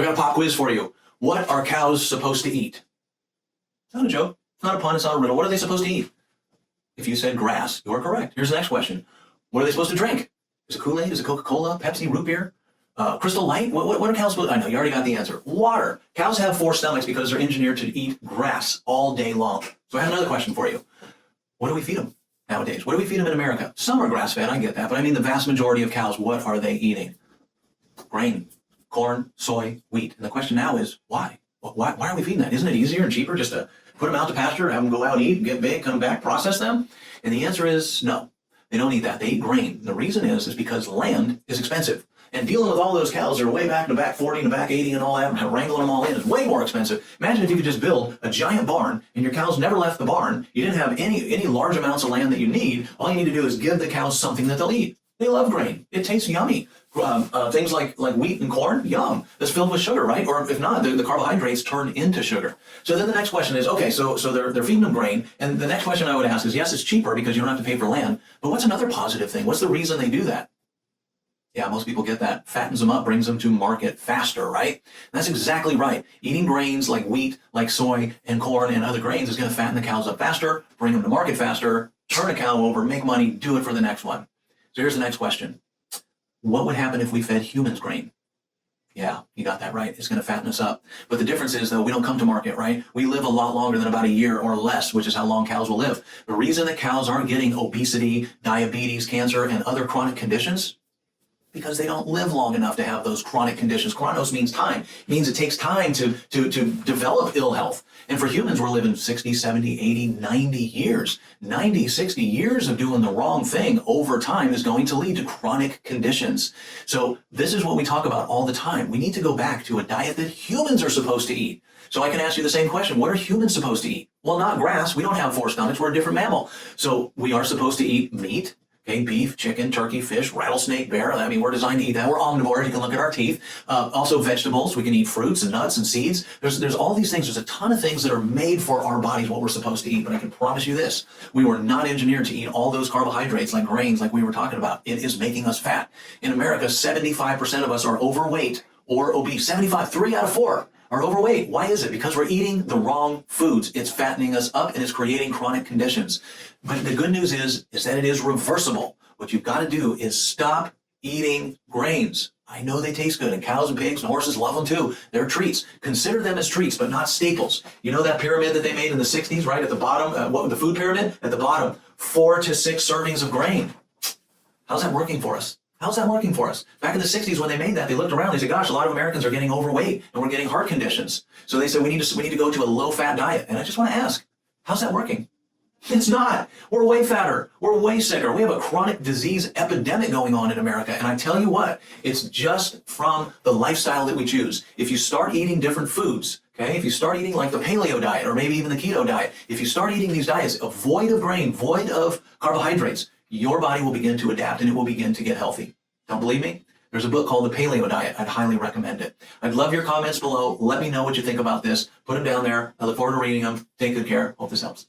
got a pop quiz for you. What are cows supposed to eat? It's not a joke. It's not a pun. It's not a riddle. What are they supposed to eat? If you said grass, you're correct. Here's the next question. What are they supposed to drink? Is it Kool-Aid? Is it Coca-Cola? Pepsi? Root beer? Crystal Light? What are cows supposed to? I know, you already got the answer. Water. Cows have 4 stomachs because they're engineered to eat grass all day long. So I have another question for you. What do we feed them nowadays? What do we feed them in America? Some are grass-fed, I get that, but I mean the vast majority of cows, what are they eating? Grain, corn, soy, wheat. And the question now is, why? Why are we feeding that? Isn't it easier and cheaper just to put them out to pasture, have them go out, eat, get big, come back, process them? And the answer is no. They don't eat that. They eat grain. The reason is because land is expensive. And dealing with all those cows that are way back in the back 40 and the back 80 and all that, and wrangling them all in is way more expensive. Imagine if you could just build a giant barn and your cows never left the barn. You didn't have any large amounts of land that you need. All you need to do is give the cows something that they'll eat. They love grain. It tastes yummy. Things like wheat and corn, yum. It's filled with sugar, right? Or if not, the carbohydrates turn into sugar. So then the next question is, okay, so they're feeding them grain. And the next question I would ask is, yes, it's cheaper because you don't have to pay for land. But what's another positive thing? What's the reason they do that? Yeah, most people get that. Fattens them up, brings them to market faster, right? And that's exactly right. Eating grains like wheat, like soy, and corn, and other grains is going to fatten the cows up faster, bring them to market faster, turn a cow over, make money, do it for the next one. So here's the next question. What would happen if we fed humans grain? Yeah, you got that right. It's going to fatten us up. But the difference is, though, we don't come to market, right? We live a lot longer than about a year or less, which is how long cows will live. The reason that cows aren't getting obesity, diabetes, cancer, and other chronic conditions, because they don't live long enough to have those chronic conditions. Chronos means time. It means it takes time to develop ill health. And for humans, we're living 60, 70, 80, 90 years. 90, 60 years of doing the wrong thing over time is going to lead to chronic conditions. So this is what we talk about all the time. We need to go back to a diet that humans are supposed to eat. So I can ask you the same question. What are humans supposed to eat? Well, not grass. We don't have 4 stomachs. We're a different mammal. So we are supposed to eat meat. Okay, beef, chicken, turkey, fish, rattlesnake, bear. I mean, we're designed to eat that. We're omnivores. You can look at our teeth. Also vegetables. We can eat fruits and nuts and seeds. There's all these things. There's a ton of things that are made for our bodies, what we're supposed to eat. But I can promise you this. We were not engineered to eat all those carbohydrates like grains like we were talking about. It is making us fat. In America, 75% of us are overweight or obese. 75, 3 out of 4 are overweight. Why is it? Because we're eating the wrong foods. It's fattening us up and it's creating chronic conditions. But the good news is that it is reversible. What you've got to do is stop eating grains. I know they taste good, and cows and pigs and horses love them too. They're treats. Consider them as treats, but not staples. You know that pyramid that they made in the 60s, right? At the bottom, the food pyramid? At the bottom, 4 to 6 servings of grain. How's that working for us? How's that working for us? Back in the 60s when they made that, they looked around, they said, gosh, a lot of Americans are getting overweight and we're getting heart conditions. So they said, we need to go to a low-fat diet. And I just want to ask, how's that working? It's not. We're way fatter. We're way sicker. We have a chronic disease epidemic going on in America. And I tell you what, it's just from the lifestyle that we choose. If you start eating different foods, okay, if you start eating like the paleo diet or maybe even the keto diet, if you start eating these diets void of grain, void of carbohydrates, your body will begin to adapt and it will begin to get healthy. Don't believe me? There's a book called The Paleo Diet. I'd highly recommend it. I'd love your comments below. Let me know what you think about this. Put them down there. I look forward to reading them. Take good care. Hope this helps.